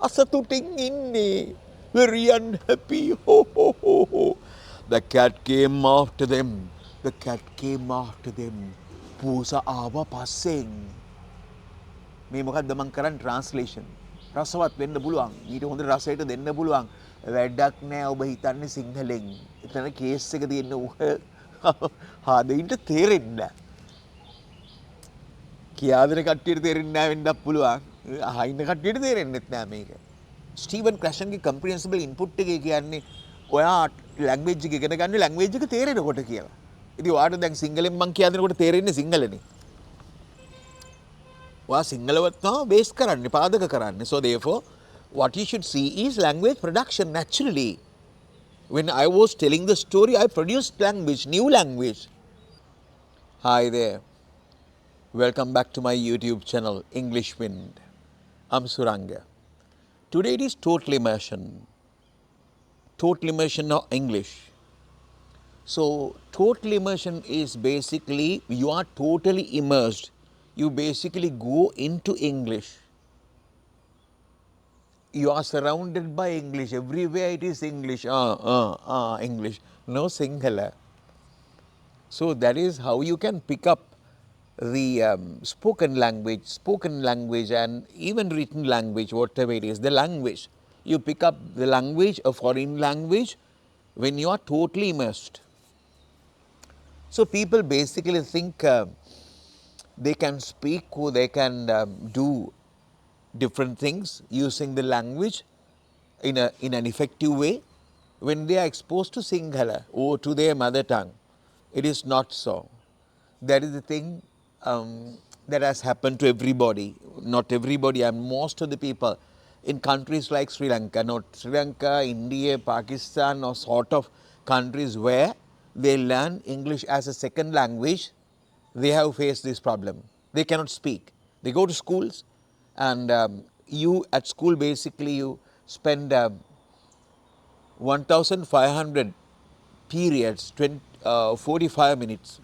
අසතුටින් ඉන්නේ. Very unhappy. Ho, ho, ho, ho. The cat came after them. The cat came after them. පූසා ආව පස්සෙන්. මේ මොකක්ද මං කරන්නේ ට්‍රාන්ස්ලේෂන්. රසවත් වෙන්න පුළුවන්. ඊට හොඳ රසයට දෙන්න පුළුවන්. වැඩක් නෑ ඔබ හිතන්නේ සිංහලෙන්. එතන කේස් එක තියෙන හාදයින්ට තේරෙන්නේ නෑ. කියාදෙන කට්ටියට තේරෙන්නේ නෑ වෙන්නත් පුළුවන්. අහින්න කට්ටියට තේරෙන්නෙත් නෑ මේක. ස්ටීවන් ක්‍රැෂන්ගේ කම්ප්‍රිහෙන්සිබල් ඉන්පුට් එකේ කියන්නේ ඔයා ලැන්ග්වේජ් එක ඉගෙන ගන්න ලැන්ග්වේජ් එක තේරෙනකොට කියලා. ඉතින් ඔයාට දැන් සිංහලෙන් මං කියනකොට තේරෙන්නේ සිංහලනේ. ඔයා සිංහලවත් තමයි බේස් කරන්නේ පාදක කරන්නේ. So therefore what you should see is language production naturally. When I was telling the story, I produced language, new language. Hi there. Welcome back to my YouTube channel, English Wind. I'm Suranga. Today it is total immersion. Total immersion of English. So total immersion is basically you are totally immersed. You basically go into English. You are surrounded by English. Everywhere it is English. English. No Sinhala. So that is how you can pick up the spoken language and even written language, whatever it is, the language. You pick up the language, a foreign language, when you are totally immersed. So people basically think they can speak or they can do different things using the language in an effective way when they are exposed to Sinhala or to their mother tongue. It is not so. That is the thing that has happened to everybody. Not everybody, and most of the people in countries like Sri Lanka, not Sri Lanka, India, Pakistan, or sort of countries where they learn English as a second language, they have faced this problem. They cannot speak. They go to schools and you at school basically you spend 1,500 periods, 45 minutes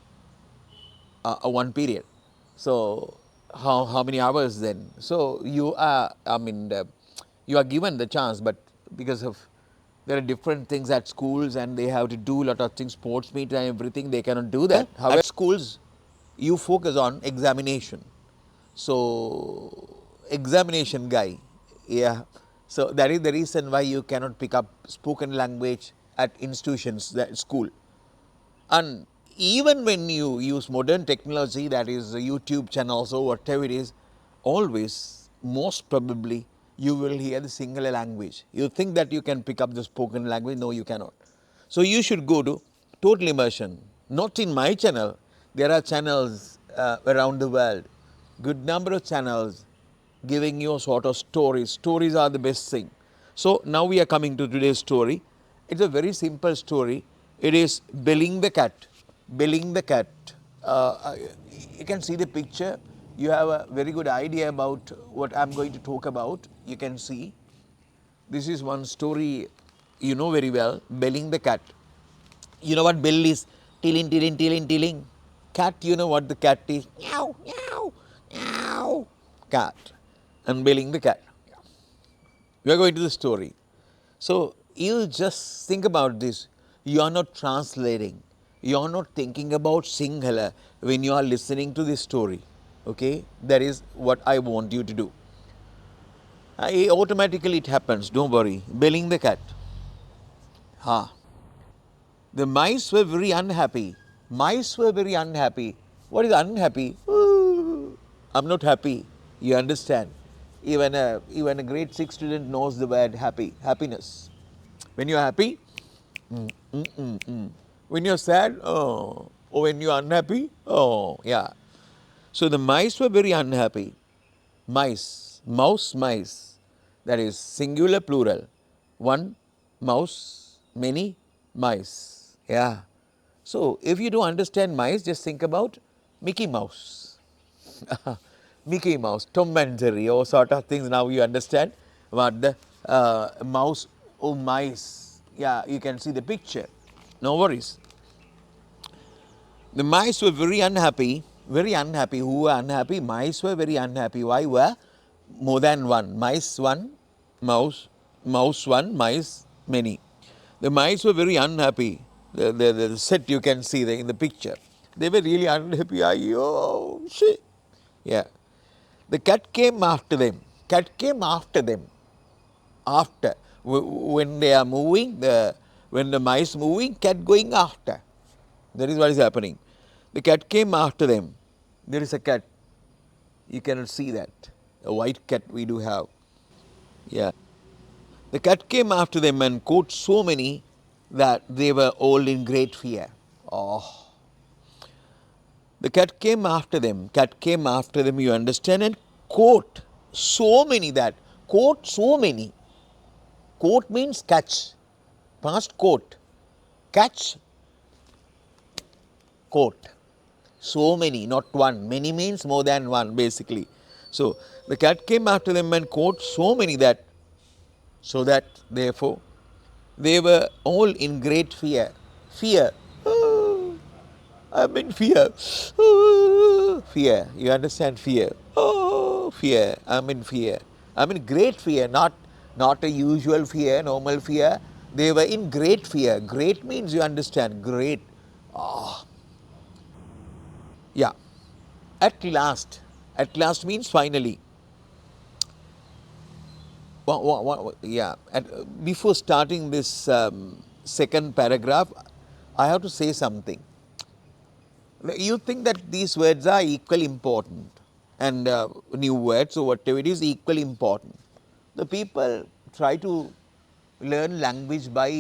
one period. So how many hours then? So you are, you are given the chance, but because of there are different things at schools and they have to do a lot of things, sports meet and everything, they cannot do that. However, at schools, you focus on examination. So, examination guy, yeah. So, that is the reason why you cannot pick up spoken language at institutions, that school. And even when you use modern technology, that is YouTube channels or whatever it is, always, most probably, you will hear the Sinhala language. You think that you can pick up the spoken language, no you cannot. So you should go to total immersion. Not in my channel, there are channels around the world, good number of channels giving you sort of stories. Stories are the best thing. So now we are coming to today's story. It's a very simple story. It is Belling the Cat. Belling the Cat. You can see the picture. You have a very good idea about what I'm going to talk about. You can see. This is one story you know very well, Belling the Cat. You know what bell is? Tilling, tilling, tilling, tilling. Cat, you know what the cat is? Meow, meow, meow. Cat. And Belling the Cat. We are going to the story. So you just think about this. You are not translating. You are not thinking about Sinhala when you are listening to this story. Okay? That is what I want you to do. Automatically it happens, don't worry. Belling the Cat. The mice were very unhappy. Mice were very unhappy. What is unhappy? Ooh, I'm not happy. You understand? Even a grade 6 student knows the word happy, happiness. When you are happy, when you are sad, oh. Or when you are unhappy, oh, yeah. So the mice were very unhappy. Mice, mouse, mice. That is singular, plural. One mouse, many mice. Yeah. So if you don't understand mice, just think about Mickey Mouse. Mickey Mouse, Tom and Jerry, or sort of things. Now you understand what the mouse or mice. Yeah, you can see the picture. No worries. The mice were very unhappy. Very unhappy. Who were unhappy? Mice were very unhappy. Why were? More than one. Mice one, mouse one, mice many. The mice were very unhappy. The set you can see there in the picture. They were really unhappy. Ayo, shit. Yeah. The cat came after them. Cat came after them. After. When they are moving, when the mice moving, cat going after. That is what is happening. The cat came after them. There is a cat. You cannot see that. A white cat we do have. Yeah. The cat came after them and caught so many that they were all in great fear. Oh. The cat came after them, you understand, and caught so many that. Caught so many. Caught means catch. Past caught. Catch. Caught. So many, not one. Many means more than one, basically. So the cat came after them and caught so many that, so that therefore they were all in great fear. Fear. Oh, I'm in fear. Oh, fear. You understand fear? Oh, fear. I'm in fear. I'm in great fear, not a usual fear, normal fear. They were in great fear. Great means you understand. Great. Oh. Yeah. At last. At last means finally. Yeah. Before starting this second paragraph, I have to say something. You think that these words are equally important and new words or whatever it is equally important. The people try to learn language by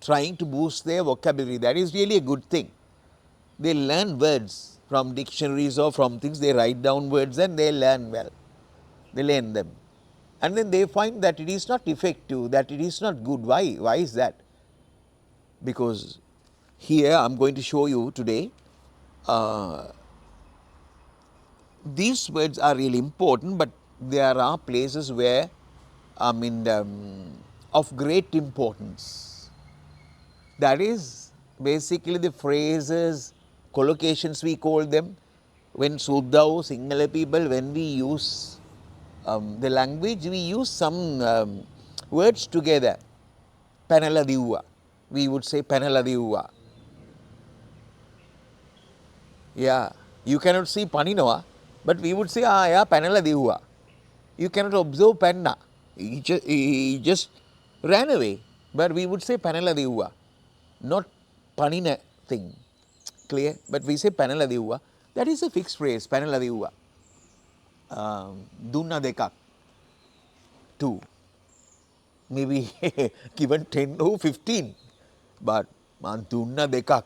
trying to boost their vocabulary. That is really a good thing. They learn words from dictionaries or from things. They write down words and they learn well. They learn them. And then they find that it is not effective, that it is not good. Why? Why is that? Because here I am going to show you today, these words are really important, but there are places where, of great importance. That is basically the phrases, collocations we call them, when Suddhao, Sinhala people, when we use the language, we use some words together. Panala divva. We would say panala divva. Yeah, you cannot see paninawa, but we would say, yeah, panala divva. You cannot observe penna. He just ran away, but we would say panala divva, not panina thing. Clear? But we say panala divva. That is a fixed phrase, panala divva. Dunna dekak, two. Maybe given 10 or 15, but dunna dekak.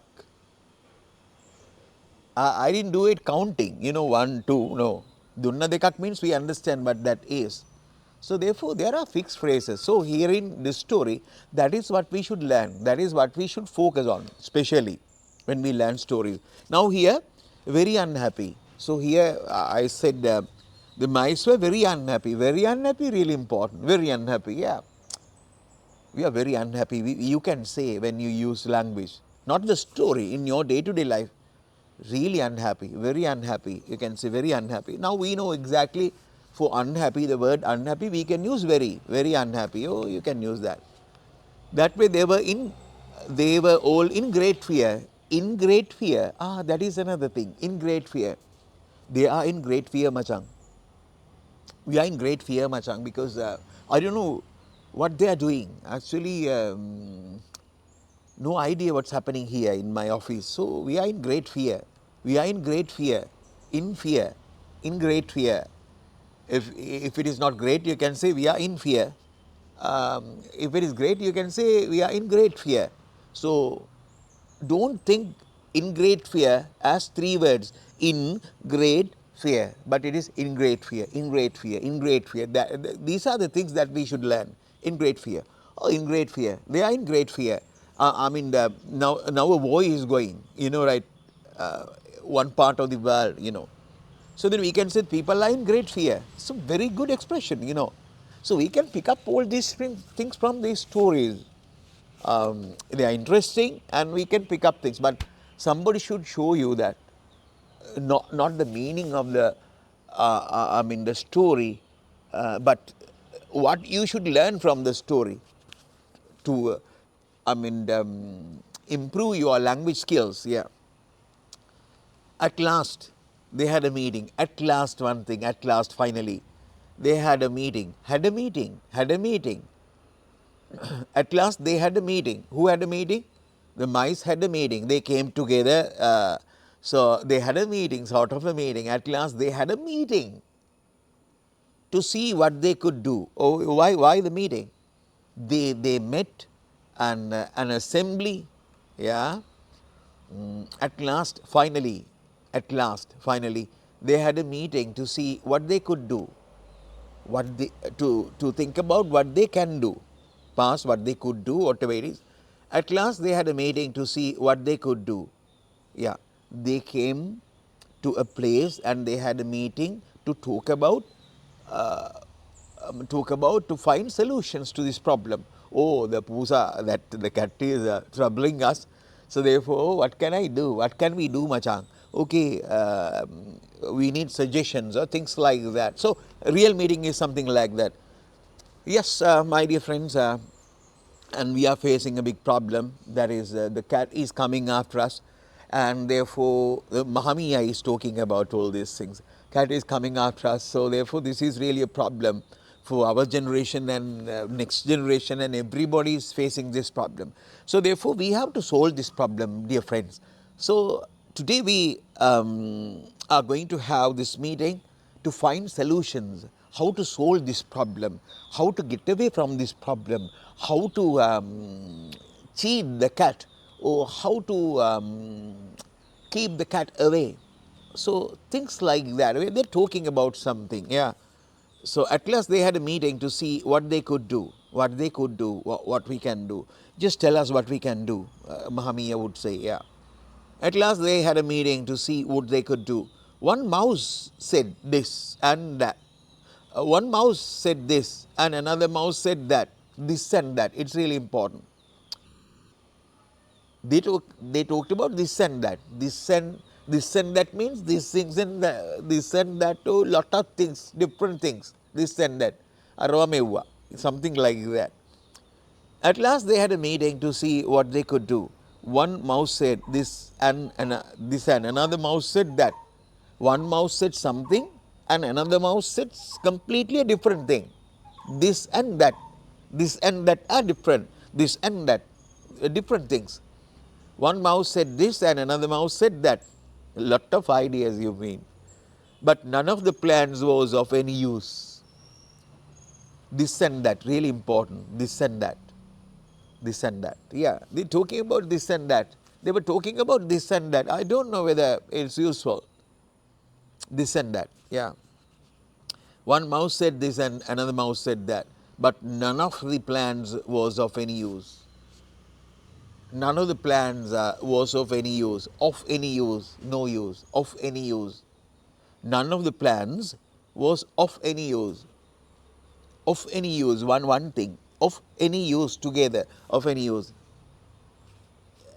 I didn't do it counting, 1, 2, no. Dunna dekak means we understand what that is. So therefore, there are fixed phrases. So here in this story, that is what we should learn. That is what we should focus on, especially when we learn stories. Now here, very unhappy. So here I said the mice were very unhappy. Very unhappy, really important. Very unhappy, yeah. We are very unhappy. You can say when you use language, not the story, in your day-to-day life. Really unhappy, very unhappy. You can say very unhappy. Now we know exactly for unhappy, the word unhappy, we can use very unhappy. Oh, you can use that. That way they were all in great fear. In great fear. That is another thing. In great fear. They are in great fear, Machang. We are in great fear, Machang, because I don't know what they are doing. Actually, no idea what's happening here in my office. So we are in great fear. We are in great fear. In fear. In great fear. If it is not great, you can say we are in fear. If it is great, you can say we are in great fear. So don't think in great fear as three words. In great fear, but it is in great fear, in great fear, in great fear. These are the things that we should learn. In great fear. Oh, in great fear. They are in great fear. Now a war is going, right? One part of the world, So then we can say people are in great fear. It's a very good expression, So we can pick up all these things from these stories. They are interesting and we can pick up things, but somebody should show you that not the meaning of the the story, but what you should learn from the story to, improve your language skills. Yeah. At last, they had a meeting. At last, one thing. At last, finally, they had a meeting. Had a meeting. Had a meeting. At last, they had a meeting. Who had a meeting? The mice had a meeting. They came together. So they had a meeting, sort of a meeting. At last, they had a meeting to see what they could do. Oh, why the meeting? They met an assembly. Yeah. At last, finally, they had a meeting to see what they could do, what they, to think about what they can do, past what they could do, whatever it is. At last, they had a meeting to see what they could do. Yeah, they came to a place and they had a meeting to talk about to find solutions to this problem. Oh, the pusa, that the cat is troubling us. So therefore, what can I do? What can we do, Machang? Okay, we need suggestions or things like that. So real meeting is something like that. Yes, my dear friends, and we are facing a big problem. That is, the cat is coming after us, and therefore the Mahamiya is talking about all these things. Cat is coming after us, so therefore this is really a problem for our generation and next generation, and everybody is facing this problem. So therefore we have to solve this problem, dear friends. So today we are going to have this meeting to find solutions, how to solve this problem, how to get away from this problem, how to cheat the cat, or how to keep the cat away. So things like that. They're talking about something, yeah. So at last they had a meeting to see what they could do, what we can do. Just tell us what we can do, Mahamiya would say, yeah. At last they had a meeting to see what they could do. One mouse said this and that. One mouse said this and another mouse said that, this and that. It's really important. They talked about this and that. This and that means these things and this and that, oh, lot of things, different things, this and that. Aramewa, something like that. At last they had a meeting to see what they could do. One mouse said this and this, and another mouse said that. One mouse said something and another mouse said completely a different thing. This and that are different. This and that, different things. One mouse said this and another mouse said that. A lot of ideas, you mean. But none of the plans was of any use. This and that, really important. This and that. This and that. Yeah, they're talking about this and that. They were talking about this and that. I don't know whether it's useful. This and that. Yeah. One mouse said this and another mouse said that. But none of the plans was of any use. None of the plans was of any use. Of any use, no use. Of any use. None of the plans was of any use. Of any use, one thing. Of any use together, of any use.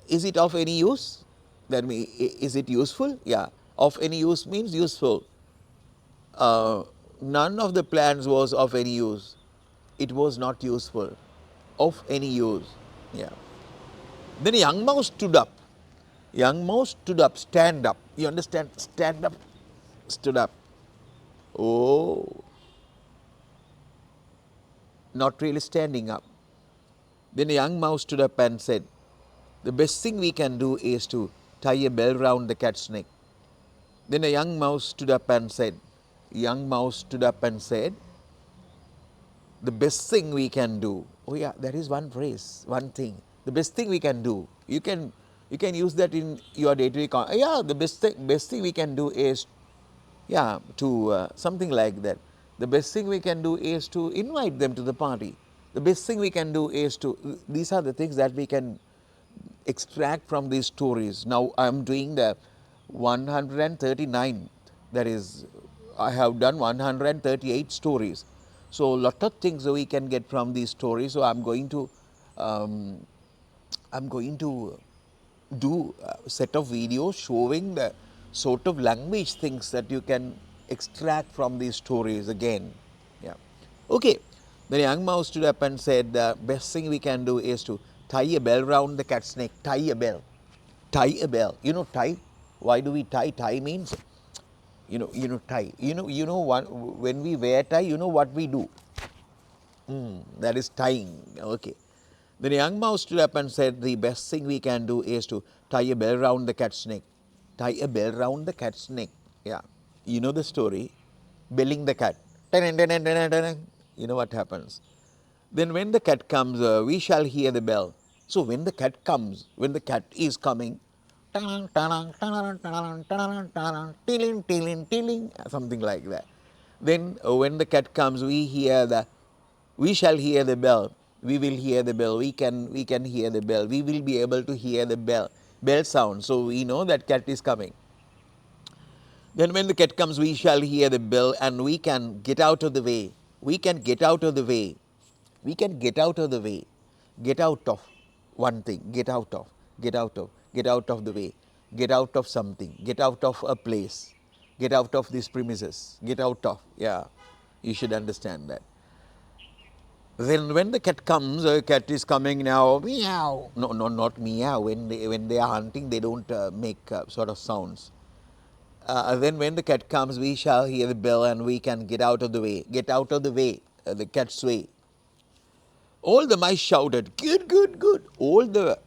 Is it of any use? That means, is it useful? Yeah. Of any use means useful. None of the plans was of any use. It was not useful. Of any use. Yeah. Then a young mouse stood up. Young mouse stood up, stand up. You understand? Stand up, stood up. Oh, not really standing up. Then a young mouse stood up and said, the best thing we can do is to tie a bell round the cat's neck. Then a young mouse stood up and said, the best thing we can do. Oh yeah, that is one phrase, one thing. The best thing we can do. You can use that in your day-to-day. Yeah, the best thing we can do is, yeah, to something like that. The best thing we can do is to invite them to the party. The best thing we can do is to, these are the things that we can extract from these stories. Now I am doing the 139th, that is, I have done 138 stories. So a lot of things we can get from these stories. So I'm going to do a set of videos showing the sort of language things that you can extract from these stories again. Yeah. Okay. The young mouse stood up and said, the best thing we can do is to tie a bell round the cat's neck. Tie a bell. Tie a bell. You know, tie? Why do we tie? Tie means, tie. When we wear tie, you know what we do? That is tying. Okay. Then a young mouse stood up and said, the best thing we can do is to tie a bell round the cat's neck. Tie a bell round the cat's neck. Yeah. You know the story. Belling the cat. You know what happens. Then when the cat comes, we shall hear the bell. So when the cat comes, when the cat is coming, something like that. Then when the cat comes, we shall hear the bell. We will hear the bell. We can hear the bell. We will be able to hear the bell sound. So we know that cat is coming. Then when the cat comes, we shall hear the bell and we can get out of the way. We can get out of the way. We can get out of the way. Get out of one thing. Get out of. Get out of. Get out of the way. Get out of something. Get out of a place. Get out of these premises. Get out of. Yeah. You should understand that. Then when the cat comes, the cat is coming now, meow. No, not meow. When they are hunting, they don't make sort of sounds. Then when the cat comes, we shall hear the bell and we can get out of the way. Get out of the way, the cat's way. All the mice shouted, good, good, good. All the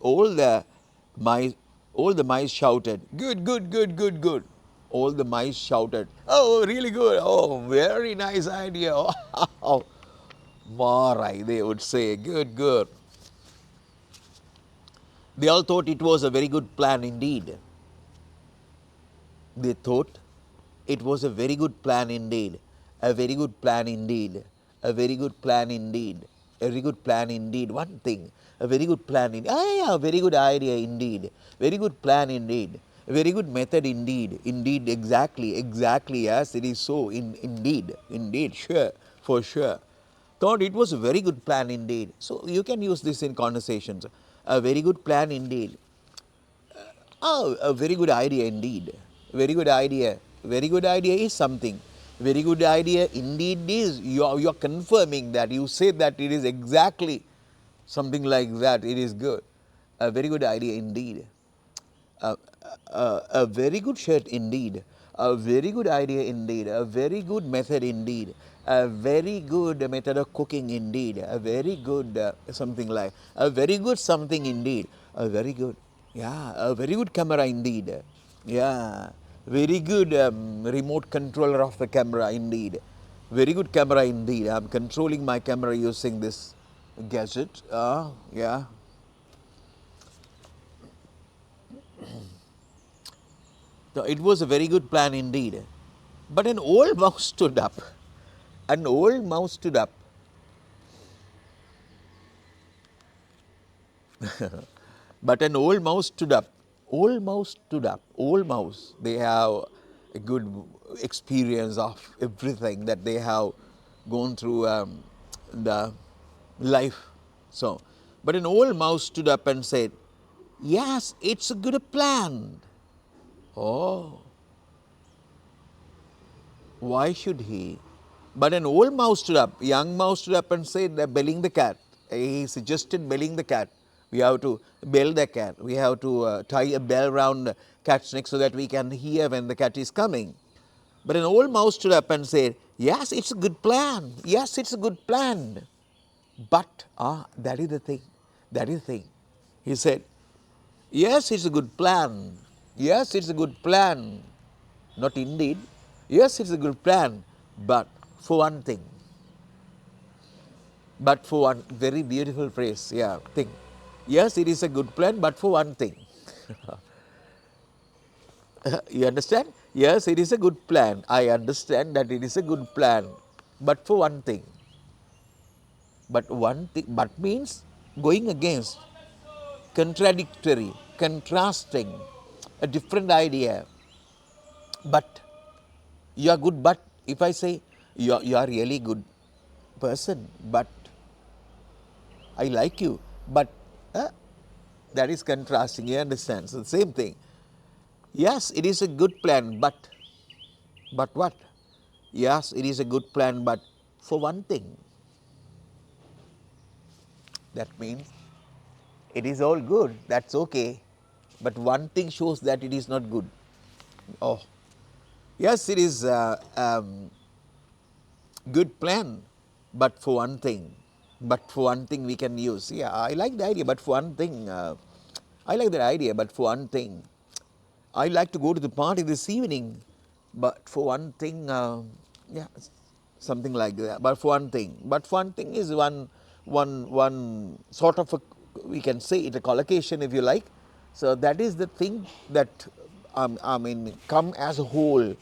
mice shouted, good, good, good, good, good. All the mice shouted, oh, really good. Oh, very nice idea. Oh, Marai, they would say, good, good. They all thought it was a very good plan indeed. They thought it was a very good plan indeed. A very good plan indeed. A very good plan indeed. A very good plan indeed. One thing. A very good plan indeed. A very good idea indeed. Very good plan indeed. A very good method indeed. Indeed, exactly. Exactly, yes, it is so. Indeed. Indeed, sure. For sure. Thought it was a very good plan indeed. So you can use this in conversations. A very good plan indeed. Oh, a very good idea indeed. Very good idea. Very good idea is something. Very good idea indeed is, you are confirming that, you say that it is exactly something like that, it is good. A very good idea indeed. A very good shirt indeed. A very good idea indeed. A very good method indeed. A very good method of cooking indeed. A very good something like. A very good something indeed. A very good. Yeah. A very good camera indeed. Yeah. Very good remote controller of the camera indeed. Very good camera indeed. I am controlling my camera using this gadget. Yeah. So it was a very good plan indeed. But an old mouse stood up. An old mouse stood up. But an old mouse stood up. Old mouse stood up. Old mouse. They have a good experience of everything that they have gone through the life. So, but an old mouse stood up and said, yes, it's a good plan. Oh, why should he? But an old mouse stood up, young mouse stood up and said, belling the cat. He suggested belling the cat. We have to bell the cat. We have to tie a bell round the cat's neck so that we can hear when the cat is coming. But an old mouse stood up and said, yes, it's a good plan. Yes, it's a good plan. But, that is the thing. That is the thing. He said, yes, it's a good plan. Yes, it's a good plan. Not indeed. Yes, it's a good plan. But for one thing. But for one very beautiful phrase. Yeah, thing. Yes, it is a good plan, but for one thing. You understand? Yes, it is a good plan. I understand that it is a good plan, but for one thing. But one thing, but means going against, contradictory, contrasting, a different idea. But you are good, but if I say you are really good person, but I like you, but that is contrasting, you understand? So, same thing. Yes, it is a good plan, but what? Yes, it is a good plan, but for one thing, that means it is all good, that's okay, but one thing shows that it is not good. Oh, yes, it is good plan, but for one thing, we can use. Yeah, I like the idea, but for one thing, I like that idea, but for one thing, I like to go to the party this evening, but for one thing, yeah, something like that. But for one thing is one sort of a, we can say it a collocation if you like. So that is the thing that I mean come as a whole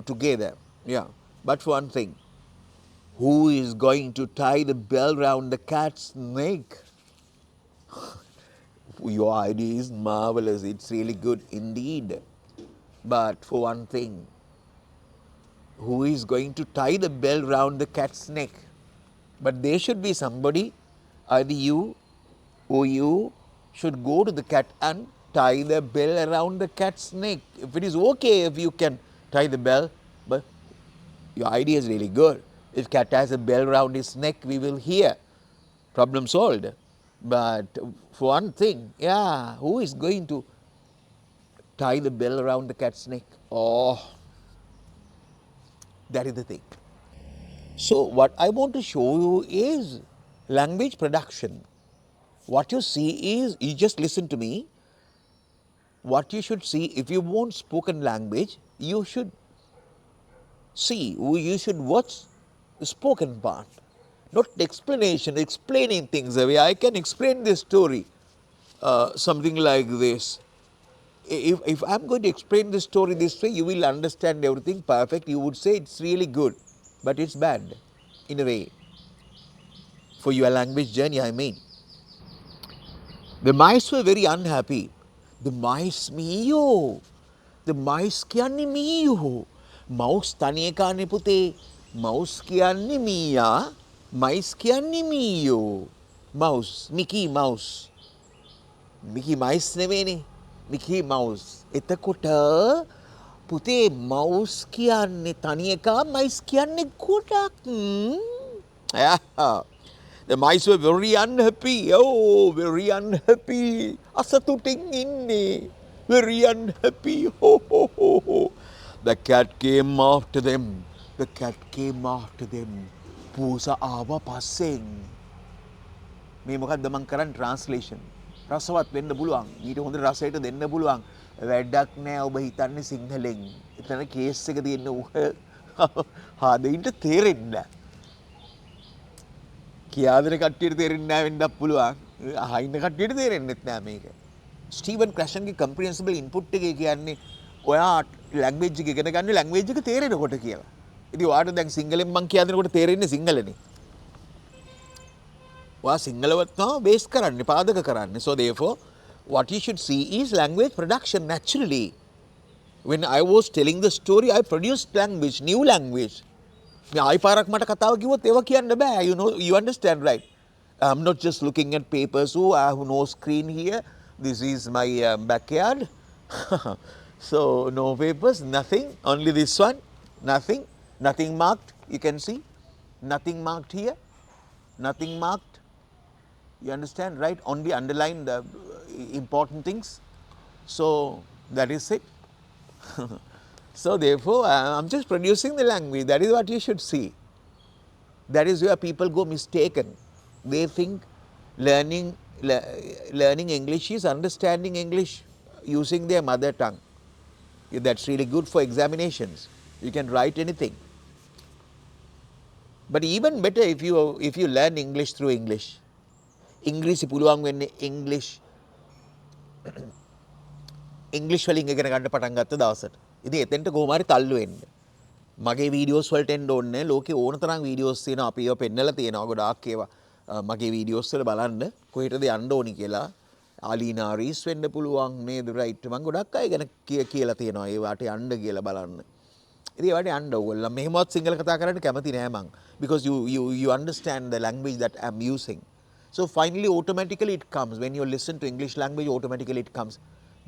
together. Yeah. But for one thing, who is going to tie the bell round the cat's neck? Your idea is marvelous. It's really good indeed. But for one thing, who is going to tie the bell round the cat's neck? But there should be somebody, either you or you should go to the cat and tie the bell around the cat's neck. If it is okay if you can tie the bell, but your idea is really good. If cat has a bell around his neck, we will hear. Problem solved. But for one thing, yeah, who is going to tie the bell around the cat's neck? Oh, that is the thing. So, what I want to show you is language production. What you see is, you just listen to me. What you should see, if you want spoken language, you should see, you should watch the spoken part, not explanation, explaining things away. I can explain this story, something like this. If I'm going to explain this story this way, you will understand everything perfect. You would say it's really good, but it's bad in a way for your language journey, I mean. The mice were very unhappy. The mice මීයෝ. The mice කියන්නේ මීයෝ. Mouse තනි එකානේ පුතේ. Mouse කියන්නේ මීයා. Mice කියන්නේ මීයෝ. Mouse, Mickey Mouse. Mickey Mouse නෙවෙයිනේ. Mickey Mouse. එතකොට පුතේ mouse කියන්නේ තනි එකා, mice කියන්නේ ගොඩක්. Yeah. The mice were very unhappy. Oh, very unhappy. Asatuting inni. Very unhappy. Ho, ho, ho, ho. The cat came after them. The cat came after them. Pusa awa passing. මේ මොකක්ද මං කරන්නේ translation. රසවත් වෙන්න පුළුවන්. ඊට හොඳ රසයට දෙන්න පුළුවන්. වැඩක් නෑ ඔබ හිතන්නේ සිංහලෙන්. එතන කේස් එක තියෙන හාදයින්ට තේරෙන්නේ නෑ. කියාදෙන කට්ටියට තේරෙන්නේ නැහැ වෙන්නත් පුළුවන්. අහින්න කට්ටියට තේරෙන්නෙත් නැහැ මේක. ස්ටීවන් ක්‍රැෂන්ගේ කම්ප්‍රිහෙන්සිබල් ඉන්පුට් එකේ කියන්නේ ඔයා ලැන්ග්වේජ් එක ඉගෙන ගන්න ලැන්ග්වේජ් එක තේරෙනකොට කියලා. ඉතින් ඔයාට දැන් සිංහලෙන් මං කියනකොට තේරෙන්නේ සිංහලනේ. ඔයා සිංහලවත් තමයි බේස් කරන්නේ පාදක කරන්නේ. So therefore what you should see is language production naturally. When I was telling the story, I produced language, new language. ආයි පාරක් මට කතාව කිව්වොත් ඒවා කියන්න බෑ. You know, you understand, right? I'm not just looking at papers. Oh, I have no screen here. This is my backyard. So no papers, nothing. Only this one. Nothing. Nothing marked. You can see. Nothing marked here. Nothing marked. You understand, right? Only underline the important things. So that is it. So therefore, I'm just producing the language. That is what you should see. That is where people go mistaken. They think learning English is understanding English using their mother tongue. That's really good for examinations. You can write anything. But even better if you learn English through English. English පුළුවන් වෙන්නේ English වලින් ඉගෙන ගන්න පටන් ගත්ත දවසට. ඉතින් එතෙන්ට කොහොම හරි තල්ලු වෙන්න. මගේ වීඩියෝස් වලට එන්න ඕනේ නැහැ. ලෝකේ ඕන තරම් වීඩියෝස් තියෙනවා. අපි ඒවා පෙන්නලා තියෙනවා. ගොඩාක් ඒවා මගේ වීඩියෝස් වල බලන්න කොහෙටද යන්න ඕනි කියලා. ආලීනාරීස් වෙන්න පුළුවන් නේද රයිට්. මම ගොඩක් අය ගැන කියලා තියෙනවා. ඒවට යන්න කියලා බලන්න. ඉතින් ඒවට යන්න ඕගොල්ලෝ. මෙහෙමවත් සිංහල කතා කරන්න කැමති නෑ මං. Because you understand the language that I'm using. So finally automatically it comes. When you listen to English language, automatically it comes.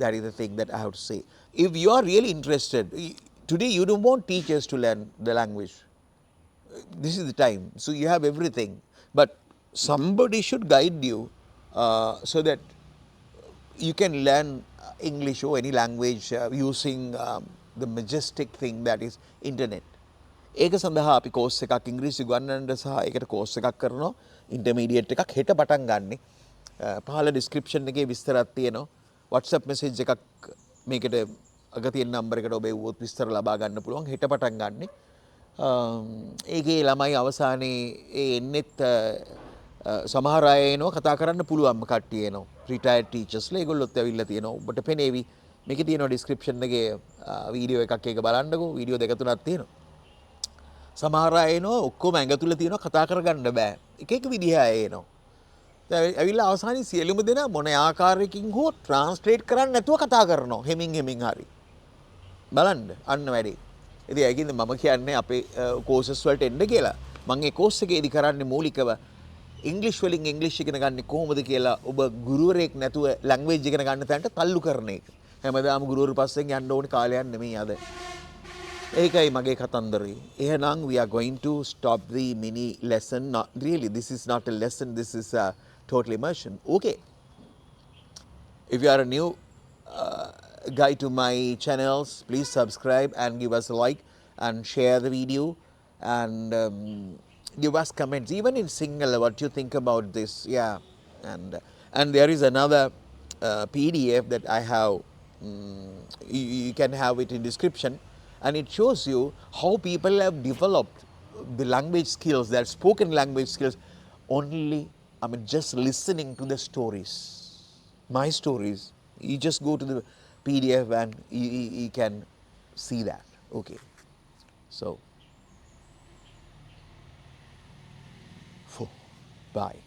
That is the thing that I have to say. If you are really interested, Today you don't want teachers to learn the language. This is the time. So you have everything. But somebody should guide you so that you can learn English or any language using the majestic thing that is internet. ඒක සඳහා අපි course එකක් ඉංග්‍රීසි ගන්නන්න සහ ඒකට course එකක් කරනවා intermediate එකක් හෙට පටන් ගන්නෙ. පහළ ඩිස්ක්‍රිප්ෂන් එකේ විස්තරයක් තියෙනවා. WhatsApp message එකක් මේකට අග තියෙන නම්බර් එකට ඔබ එවුවොත් විස්තර ලබා ගන්න පුළුවන්. හෙට පටන් ගන්නෙ. ඒකේ ළමයි අවසානයේ ඒ එන්නෙත් සමහර අය එනවා කතා කරන්න පුළුවන්ම කට්ටිය එනවා. රිටයර්ඩ් ටීචර්ස්ලා ඒගොල්ලොත් ඇවිල්ලා තියෙනවා. ඔබට පෙනේවි. මේකේ තියෙනවා ඩිස්ක්‍රිප්ෂන් එකේ වීඩියෝ එකක් ඒක බලන්නකෝ. වීඩියෝ දෙක තුනක් තියෙනවා. සමහර අය එනවා ඔක්කොම ඇඟ තුල තියෙනවා කතා කරගන්න බෑ. එක එක විදිහ අය එනවා. දැන් ඇවිල්ලා අවසානයේ සියලුම දෙනා මොන ආකාරයකින් හෝ ට්‍රාන්ස්ලේට් කරන්න නැතුව කතා කරනවා. හෙමින් හරි. බලන්න අන්න වැඩේ. ඉතින් ඒකින්ද මම කියන්නේ අපේ කෝසස් වලට එන්න කියලා. මම ඒ කෝස් එකේදී කරන්නේ මූලිකව ඉංග්‍රීසි වලින් ඉංග්‍රීසි ඉගෙන ගන්න කොහොමද කියලා ඔබ ගුරුවරයෙක් නැතුව ලැන්ග්වේජ් ඉගෙන ගන්න තැනට තල්ලු කරන එක. හැමදාම ගුරුවරු පස්සෙන් යන්න ඕනේ කාලයක් නෙමෙයි අද. ඒකයි මගේ කතන්දරේ. එහෙනම් we are going to stop the mini lesson. Not really, this is not a lesson, this is a total immersion. Okay. If you are a new guy to my channels, please subscribe and give us a like and share the video and give us comments even in single what you think about this. Yeah. And there is another PDF that I have, you can have it in description, and it shows you how people have developed the language skills, their spoken language skills, only just listening to the stories, my stories. You just go to the PDF and you can see that. Okay. So, bye.